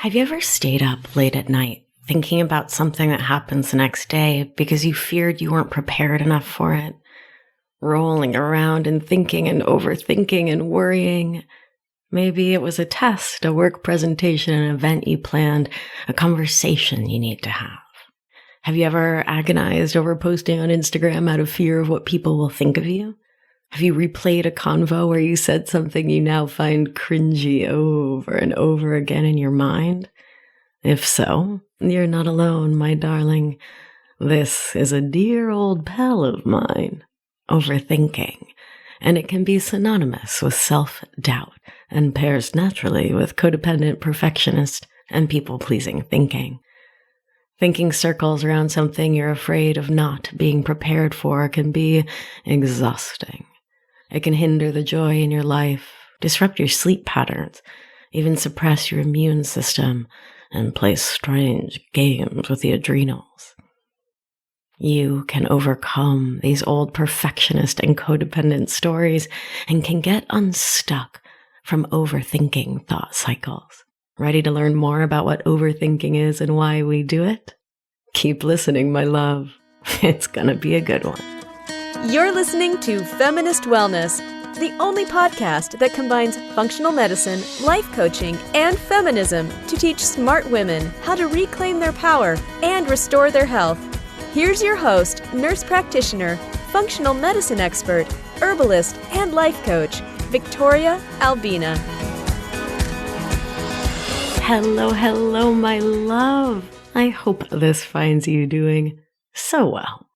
Have you ever stayed up late at night thinking about something that happens the next day because you feared you weren't prepared enough for it? Rolling around and thinking and overthinking and worrying. Maybe it was a test, a work presentation, an event you planned, a conversation you need to have. Have you ever agonized over posting on Instagram out of fear of what people will think of you? Have you replayed a convo where you said something you now find cringy over and over again in your mind? If so, you're not alone, my darling. This is a dear old pal of mine, overthinking, and it can be synonymous with self-doubt and pairs naturally with codependent perfectionist and people-pleasing thinking. Thinking circles around something you're afraid of not being prepared for can be exhausting. It can hinder the joy in your life, disrupt your sleep patterns, even suppress your immune system, and play strange games with the adrenals. You can overcome these old perfectionist and codependent stories and can get unstuck from overthinking thought cycles. Ready to learn more about what overthinking is and why we do it? Keep listening, my love. It's gonna be a good one. You're listening to Feminist Wellness, the only podcast that combines functional medicine, life coaching, and feminism to teach smart women how to reclaim their power and restore their health. Here's your host, nurse practitioner, functional medicine expert, herbalist, and life coach, Victoria Albina. Hello, my love. I hope this finds you doing so well.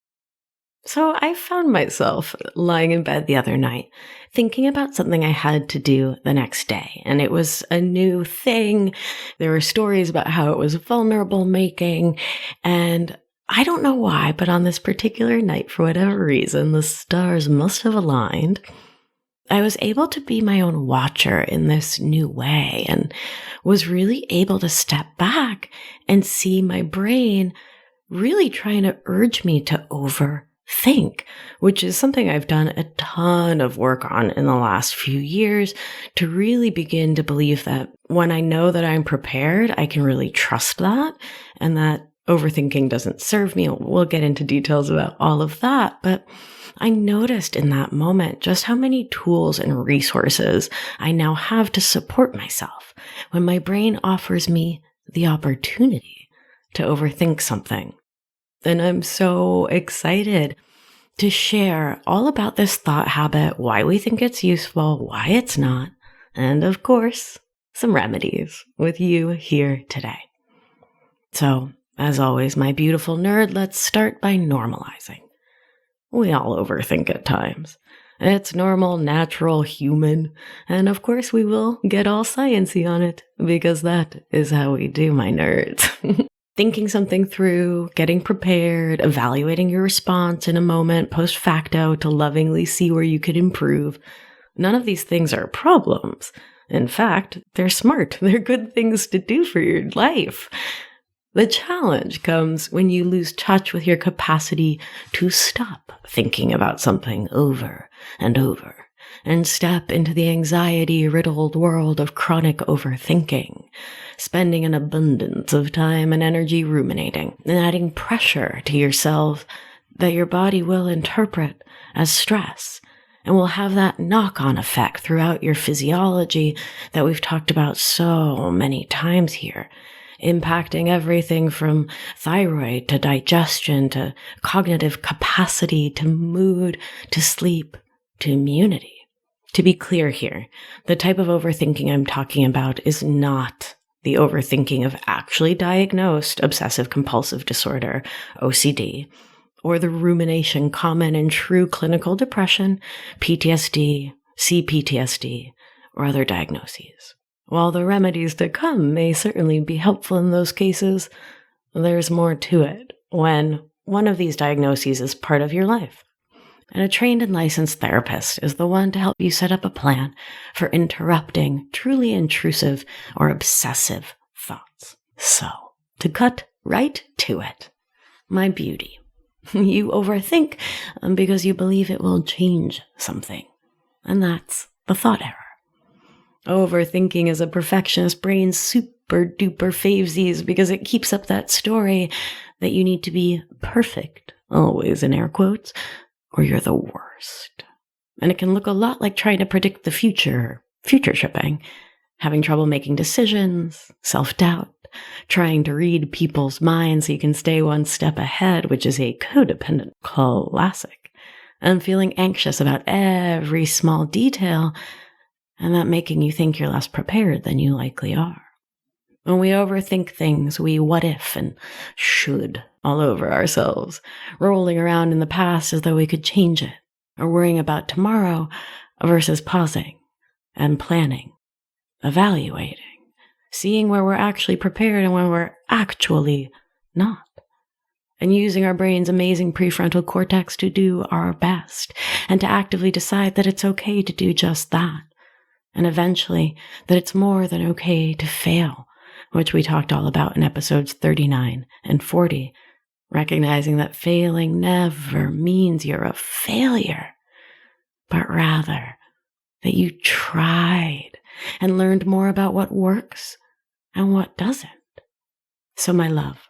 So I found myself lying in bed the other night, thinking about something I had to do the next day. And it was a new thing. There were stories about how it was vulnerable making. And I don't know why, but on this particular night, for whatever reason, the stars must have aligned. I was able to be my own watcher in this new way and was really able to step back and see my brain really trying to urge me to overthink, which is something I've done a ton of work on in the last few years to really begin to believe that when I know that I'm prepared, I can really trust that and that overthinking doesn't serve me. We'll get into details about all of that, but I noticed in that moment just how many tools and resources I now have to support myself when my brain offers me the opportunity to overthink something. And I'm so excited to share all about this thought habit, why we think it's useful, why it's not, and of course, some remedies with you here today. So, as always, my beautiful nerd, let's start by normalizing. We all overthink at times. It's normal, natural, human, and of course we will get all sciencey on it, because that is how we do, my nerds. Thinking something through, getting prepared, evaluating your response in a moment, post facto to lovingly see where you could improve. None of these things are problems. In fact, they're smart. They're good things to do for your life. The challenge comes when you lose touch with your capacity to stop thinking about something over and over and step into the anxiety-riddled world of chronic overthinking, spending an abundance of time and energy ruminating and adding pressure to yourself that your body will interpret as stress and will have that knock-on effect throughout your physiology that we've talked about so many times here, impacting everything from thyroid to digestion to cognitive capacity to mood to sleep to immunity. To be clear here, the type of overthinking I'm talking about is not the overthinking of actually diagnosed obsessive-compulsive disorder, OCD, or the rumination common in true clinical depression, PTSD, CPTSD, or other diagnoses. While the remedies to come may certainly be helpful in those cases, there's more to it when one of these diagnoses is part of your life. And a trained and licensed therapist is the one to help you set up a plan for interrupting truly intrusive or obsessive thoughts. So, to cut right to it, my beauty, you overthink because you believe it will change something. And that's the thought error. Overthinking is a perfectionist brain's super duper favesies because it keeps up that story that you need to be perfect, always in air quotes, or you're the worst. And it can look a lot like trying to predict the future tripping, having trouble making decisions, self-doubt, trying to read people's minds so you can stay one step ahead, which is a codependent classic, and feeling anxious about every small detail, and that making you think you're less prepared than you likely are. When we overthink things, we what if and should all over ourselves, rolling around in the past as though we could change it, or worrying about tomorrow versus pausing and planning, evaluating, seeing where we're actually prepared and when we're actually not, and using our brain's amazing prefrontal cortex to do our best and to actively decide that it's okay to do just that, and eventually that it's more than okay to fail, which we talked all about in episodes 39 and 40, recognizing that failing never means you're a failure, but rather that you tried and learned more about what works and what doesn't. So my love,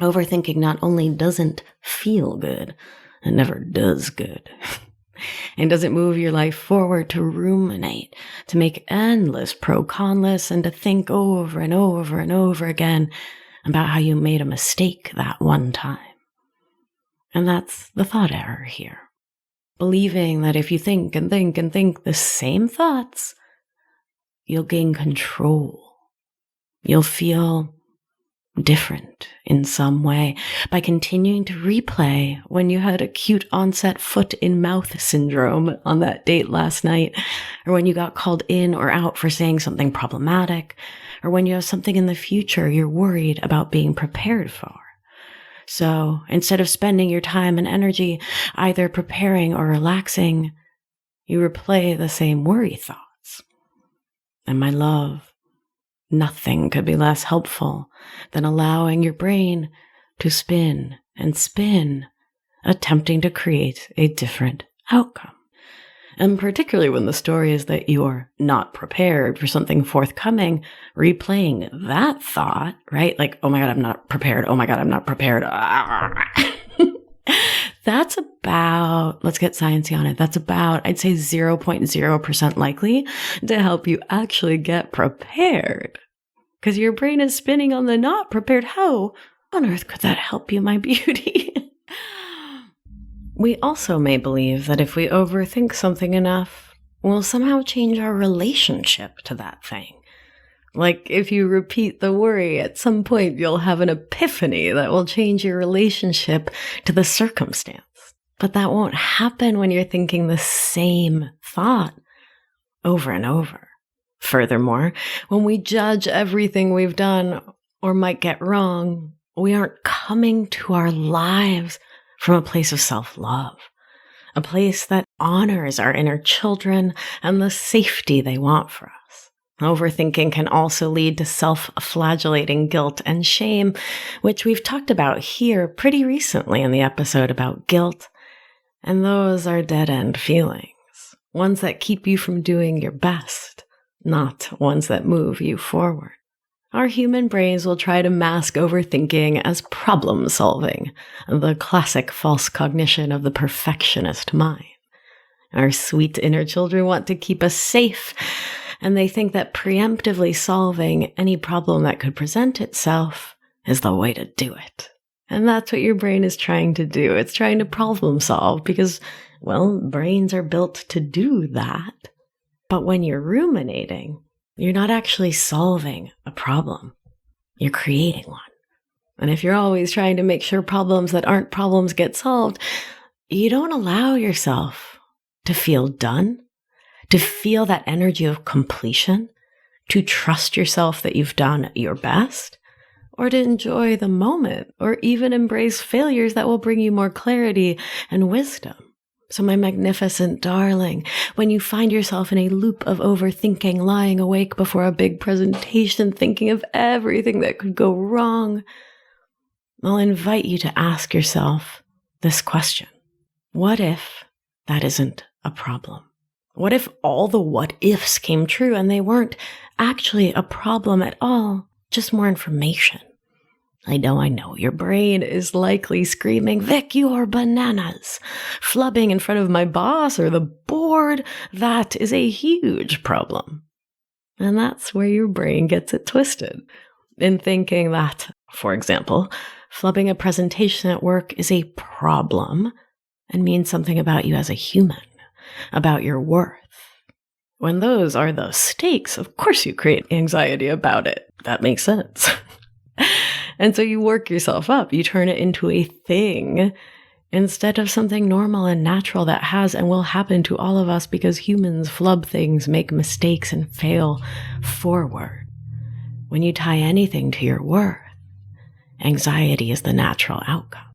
overthinking not only doesn't feel good, it never does good. And doesn't move your life forward to ruminate, to make endless pro-con lists, and to think over and over and over again about how you made a mistake that one time. And that's the thought error here. Believing that if you think and think and think the same thoughts, you'll gain control. You'll feel different in some way by continuing to replay when you had acute onset foot in mouth syndrome on that date last night, or when you got called in or out for saying something problematic, or when you have something in the future you're worried about being prepared for. So instead of spending your time and energy either preparing or relaxing, you replay the same worry thoughts. And my love, nothing could be less helpful than allowing your brain to spin and spin, attempting to create a different outcome. And particularly when the story is that you're not prepared for something forthcoming, replaying that thought, right? Like, oh my God, I'm not prepared. Oh my God, I'm not prepared. That's about, let's get sciencey on it. That's about, I'd say 0.0% likely to help you actually get prepared. Because your brain is spinning on the not prepared. How on earth could that help you, my beauty? We also may believe that if we overthink something enough, we'll somehow change our relationship to that thing. Like if you repeat the worry, at some point you'll have an epiphany that will change your relationship to the circumstance. But that won't happen when you're thinking the same thought over and over. Furthermore, when we judge everything we've done or might get wrong, we aren't coming to our lives from a place of self-love, a place that honors our inner children and the safety they want for us. Overthinking can also lead to self-flagellating guilt and shame, which we've talked about here pretty recently in the episode about guilt. And those are dead-end feelings, ones that keep you from doing your best, not ones that move you forward. Our human brains will try to mask overthinking as problem solving, the classic false cognition of the perfectionist mind. Our sweet inner children want to keep us safe, and they think that preemptively solving any problem that could present itself is the way to do it. And that's what your brain is trying to do. It's trying to problem solve because, well, brains are built to do that. But when you're ruminating, you're not actually solving a problem. You're creating one. And if you're always trying to make sure problems that aren't problems get solved, you don't allow yourself to feel done, to feel that energy of completion, to trust yourself that you've done your best, or to enjoy the moment, or even embrace failures that will bring you more clarity and wisdom. So my magnificent darling, when you find yourself in a loop of overthinking, lying awake before a big presentation, thinking of everything that could go wrong, I'll invite you to ask yourself this question. What if that isn't a problem? What if all the what ifs came true and they weren't actually a problem at all, just more information? I know, your brain is likely screaming, Vic, you're bananas. Flubbing in front of my boss or the board, that is a huge problem. And that's where your brain gets it twisted, in thinking that, for example, flubbing a presentation at work is a problem and means something about you as a human, about your worth. When those are the stakes, of course you create anxiety about it. That makes sense. And so you work yourself up. You turn it into a thing instead of something normal and natural that has and will happen to all of us because humans flub things, make mistakes, and fail forward. When you tie anything to your worth, anxiety is the natural outcome.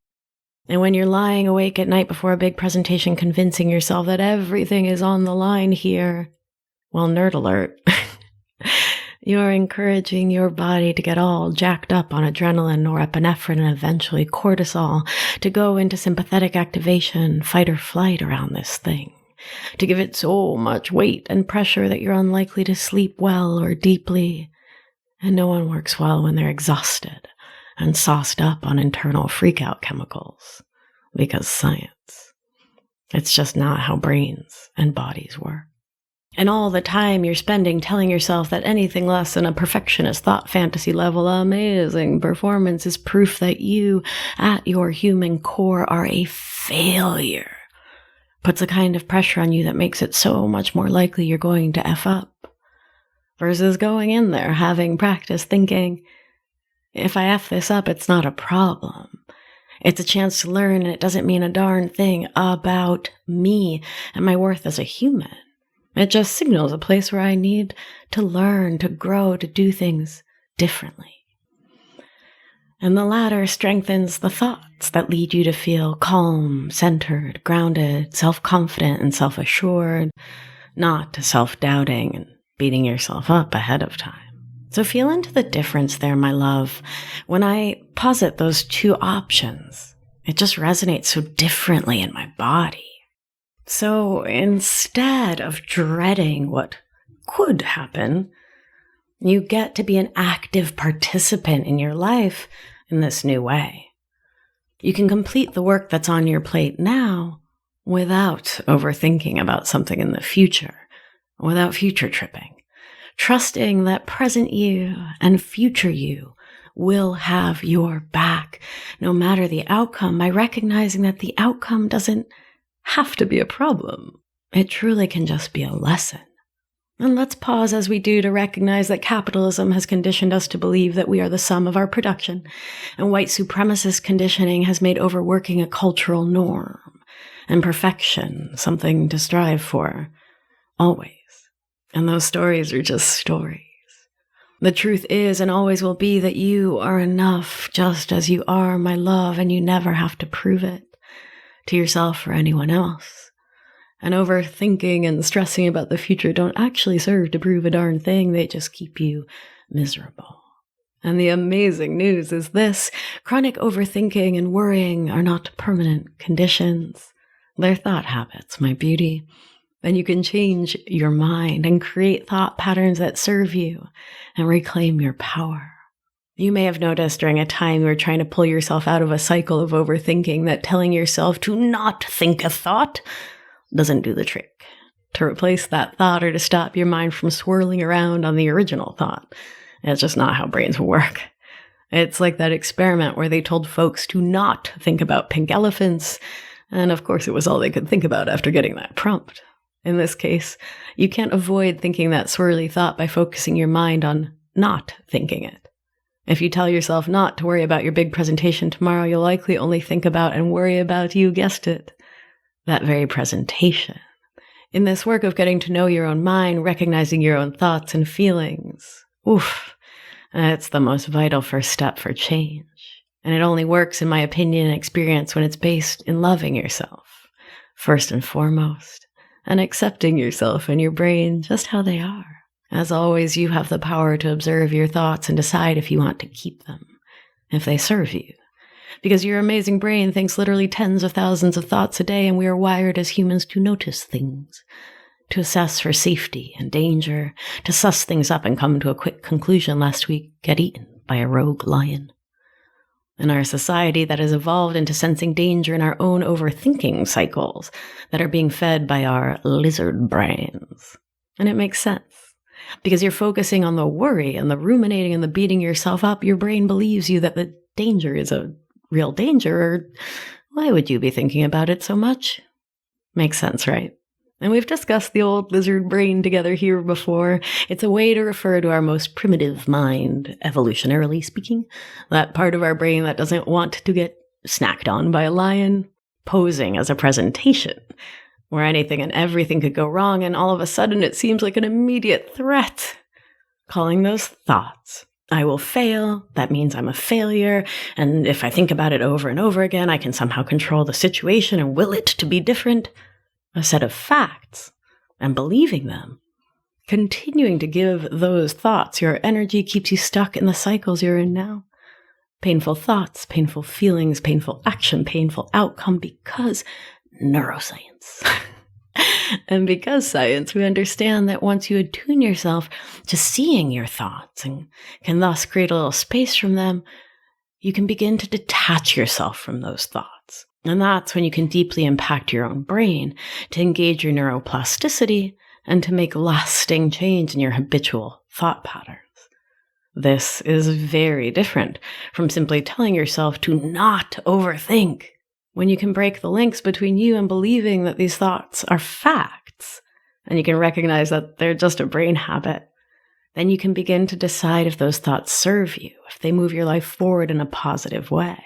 And when you're lying awake at night before a big presentation, convincing yourself that everything is on the line here, well, nerd alert, you're encouraging your body to get all jacked up on adrenaline, norepinephrine, and eventually cortisol to go into sympathetic activation, fight or flight around this thing, to give it so much weight and pressure that you're unlikely to sleep well or deeply. And no one works well when they're exhausted and sauced up on internal freakout chemicals, because science. It's just not how brains and bodies work. And all the time you're spending telling yourself that anything less than a perfectionist thought fantasy level amazing performance is proof that you, at your human core, are a failure, puts a kind of pressure on you that makes it so much more likely you're going to F up, versus going in there, having practice, thinking, if I F this up, it's not a problem. It's a chance to learn, and it doesn't mean a darn thing about me and my worth as a human. It just signals a place where I need to learn, to grow, to do things differently. And the latter strengthens the thoughts that lead you to feel calm, centered, grounded, self-confident, and self-assured, not self-doubting and beating yourself up ahead of time. So feel into the difference there, my love. When I posit those two options, it just resonates so differently in my body. So instead of dreading what could happen, you get to be an active participant in your life in this new way. You can complete the work that's on your plate now without overthinking about something in the future, without future tripping, trusting that present you and future you will have your back, no matter the outcome, by recognizing that the outcome doesn't have to be a problem. It truly can just be a lesson. And let's pause as we do to recognize that capitalism has conditioned us to believe that we are the sum of our production, and white supremacist conditioning has made overworking a cultural norm, and perfection something to strive for, always. And those stories are just stories. The truth is and always will be that you are enough just as you are, my love, and you never have to prove it to yourself or anyone else. And overthinking and stressing about the future don't actually serve to prove a darn thing. They just keep you miserable. And the amazing news is this: chronic overthinking and worrying are not permanent conditions. They're thought habits, my beauty. And you can change your mind and create thought patterns that serve you and reclaim your power. You may have noticed during a time you were trying to pull yourself out of a cycle of overthinking that telling yourself to not think a thought doesn't do the trick. To replace that thought or to stop your mind from swirling around on the original thought. It's just not how brains work. It's like that experiment where they told folks to not think about pink elephants, and of course it was all they could think about after getting that prompt. In this case, you can't avoid thinking that swirly thought by focusing your mind on not thinking it. If you tell yourself not to worry about your big presentation tomorrow, you'll likely only think about and worry about, you guessed it, that very presentation. In this work of getting to know your own mind, recognizing your own thoughts and feelings, it's the most vital first step for change. And it only works, in my opinion and experience, when it's based in loving yourself, first and foremost, and accepting yourself and your brain just how they are. As always, you have the power to observe your thoughts and decide if you want to keep them, if they serve you. Because your amazing brain thinks literally tens of thousands of thoughts a day, and we are wired as humans to notice things, to assess for safety and danger, to suss things up and come to a quick conclusion lest we get eaten by a rogue lion. In our society, that has evolved into sensing danger in our own overthinking cycles that are being fed by our lizard brains. And it makes sense. Because you're focusing on the worry and the ruminating and the beating yourself up, your brain believes you that the danger is a real danger, or why would you be thinking about it so much? Makes sense, right? And we've discussed the old lizard brain together here before. It's a way to refer to our most primitive mind, evolutionarily speaking. That part of our brain that doesn't want to get snacked on by a lion, posing as a presentation, where anything and everything could go wrong, and all of a sudden it seems like an immediate threat. Calling those thoughts. I will fail, that means I'm a failure, and if I think about it over and over again, I can somehow control the situation and will it to be different. A set of facts, and believing them. Continuing to give those thoughts your energy keeps you stuck in the cycles you're in now. Painful thoughts, painful feelings, painful action, painful outcome, because neuroscience. And because science, we understand that once you attune yourself to seeing your thoughts and can thus create a little space from them, you can begin to detach yourself from those thoughts. And that's when you can deeply impact your own brain to engage your neuroplasticity and to make lasting change in your habitual thought patterns. This is very different from simply telling yourself to not overthink. When you can break the links between you and believing that these thoughts are facts, and you can recognize that they're just a brain habit, then you can begin to decide if those thoughts serve you, if they move your life forward in a positive way.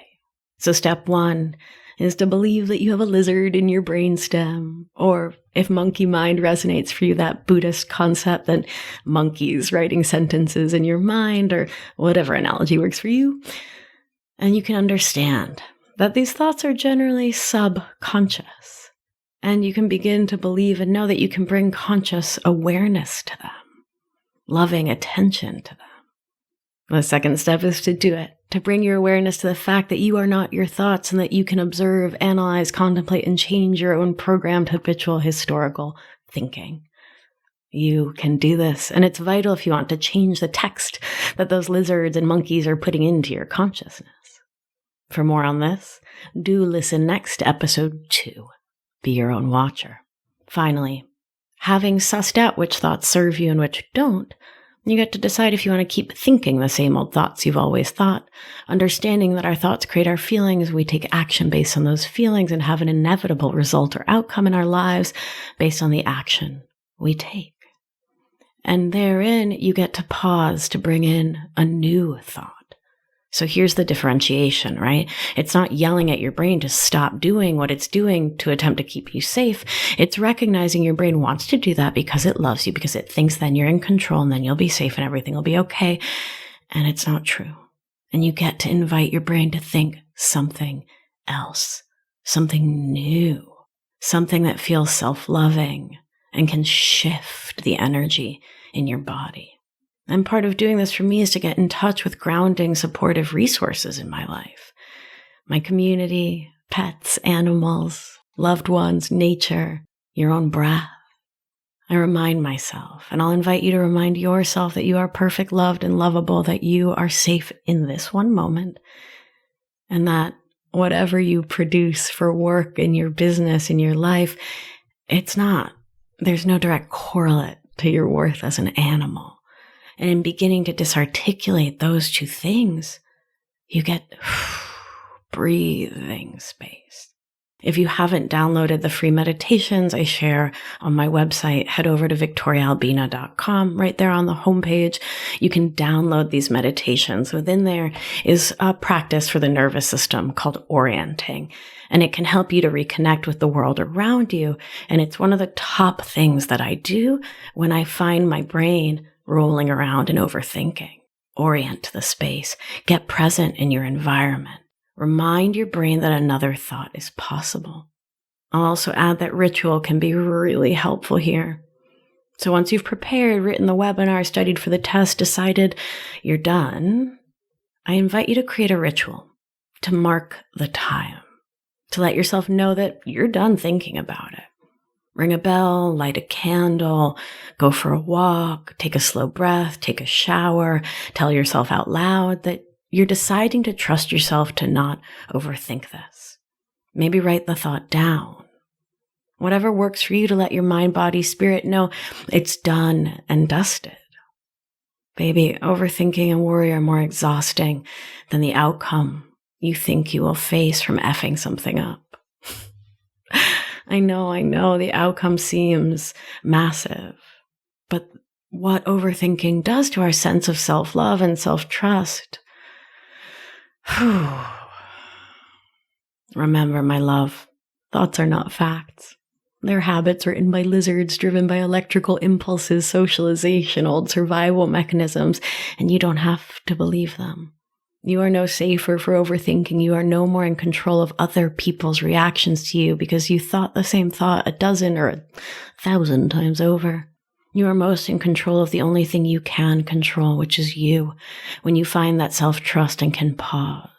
So step 1 is to believe that you have a lizard in your brainstem, or if monkey mind resonates for you, that Buddhist concept that monkeys writing sentences in your mind, or whatever analogy works for you. And you can understand that these thoughts are generally subconscious, and you can begin to believe and know that you can bring conscious awareness to them, loving attention to them. The second step is to do it, to bring your awareness to the fact that you are not your thoughts and that you can observe, analyze, contemplate, and change your own programmed habitual historical thinking. You can do this, and it's vital if you want to change the text that those lizards and monkeys are putting into your consciousness. For more on this, do listen next to episode 2, Be Your Own Watcher. Finally, having sussed out which thoughts serve you and which don't, you get to decide if you want to keep thinking the same old thoughts you've always thought, understanding that our thoughts create our feelings, we take action based on those feelings and have an inevitable result or outcome in our lives based on the action we take. And therein, you get to pause to bring in a new thought. So here's the differentiation, right? It's not yelling at your brain to stop doing what it's doing to attempt to keep you safe. It's recognizing your brain wants to do that because it loves you, because it thinks then you're in control and then you'll be safe and everything will be okay. And it's not true. And you get to invite your brain to think something else, something new, something that feels self-loving and can shift the energy in your body. And part of doing this for me is to get in touch with grounding, supportive resources in my life. My community, pets, animals, loved ones, nature, your own breath. I remind myself, and I'll invite you to remind yourself that you are perfect, loved, and lovable, that you are safe in this one moment, and that whatever you produce for work in your business, in your life, there's no direct correlate to your worth as an animal. And in beginning to disarticulate those two things, you get breathing space. If you haven't downloaded the free meditations I share on my website, head over to victoriaalbina.com. Right there on the homepage, you can download these meditations. Within there is a practice for the nervous system called orienting, and it can help you to reconnect with the world around you. And it's one of the top things that I do when I find my brain rolling around and overthinking. Orient to the space. Get present in your environment. Remind your brain that another thought is possible. I'll also add that ritual can be really helpful here. So once you've prepared, written the webinar, studied for the test, decided you're done, I invite you to create a ritual to mark the time, to let yourself know that you're done thinking about it. Ring a bell, light a candle, go for a walk, take a slow breath, take a shower, tell yourself out loud that you're deciding to trust yourself to not overthink this. Maybe write the thought down. Whatever works for you to let your mind, body, spirit know it's done and dusted. Baby, overthinking and worry are more exhausting than the outcome you think you will face from effing something up. I know, the outcome seems massive, but what overthinking does to our sense of self-love and self-trust. Remember, my love, thoughts are not facts. They're habits written by lizards, driven by electrical impulses, socialization, old survival mechanisms, and you don't have to believe them. You are no safer for overthinking. You are no more in control of other people's reactions to you because you thought the same thought a dozen or 1,000 times over. You are most in control of the only thing you can control, which is you, when you find that self-trust and can pause.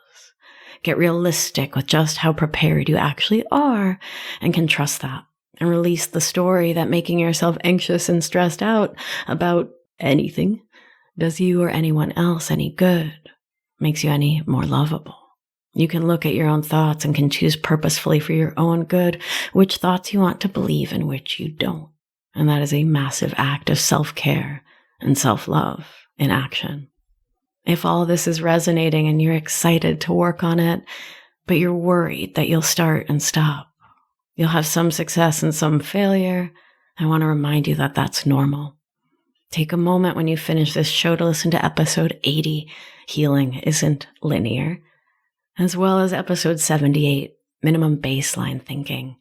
Get realistic with just how prepared you actually are and can trust that. And release the story that making yourself anxious and stressed out about anything does you or anyone else any good. Makes you any more lovable. You can look at your own thoughts and can choose purposefully for your own good which thoughts you want to believe and which you don't. And that is a massive act of self-care and self-love in action. If all this is resonating and you're excited to work on it, but you're worried that you'll start and stop, you'll have some success and some failure, I want to remind you that that's normal. Take a moment when you finish this show to listen to episode 80, Healing Isn't Linear, as well as episode 78, Minimum Baseline Thinking.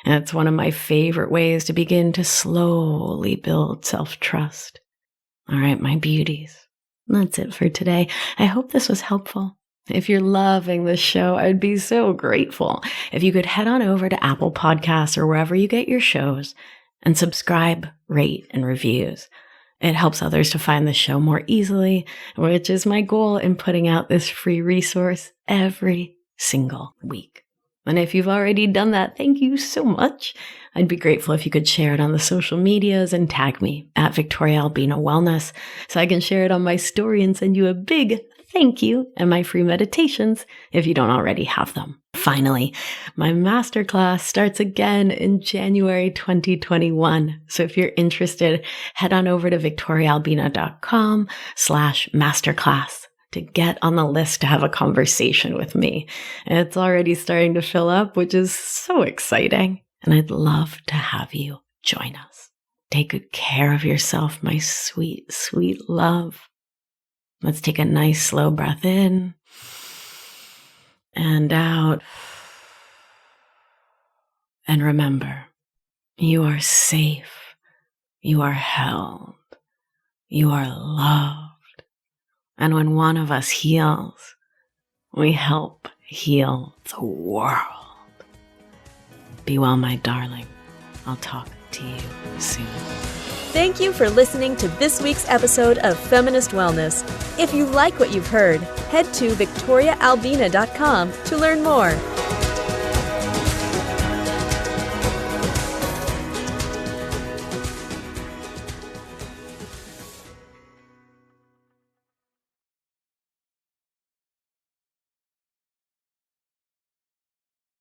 And it's one of my favorite ways to begin to slowly build self-trust. All right, my beauties, that's it for today. I hope this was helpful. If you're loving this show, I'd be so grateful if you could head on over to Apple Podcasts or wherever you get your shows and subscribe, rate, and reviews. It helps others to find the show more easily, which is my goal in putting out this free resource every single week. And if you've already done that, thank you so much. I'd be grateful if you could share it on the social medias and tag me at Victoria Albina Wellness so I can share it on my story and send you a big thank you and my free meditations if you don't already have them. Finally, my masterclass starts again in January 2021. So if you're interested, head on over to victoriaalbina.com/masterclass to get on the list to have a conversation with me. And it's already starting to fill up, which is so exciting. And I'd love to have you join us. Take good care of yourself, my sweet, sweet love. Let's take a nice slow breath in and out. And remember, you are safe, you are held, you are loved. And when one of us heals, we help heal the world. Be well, my darling. I'll talk to you soon. Thank you for listening to this week's episode of Feminist Wellness. If you like what you've heard, head to victoriaalbina.com to learn more.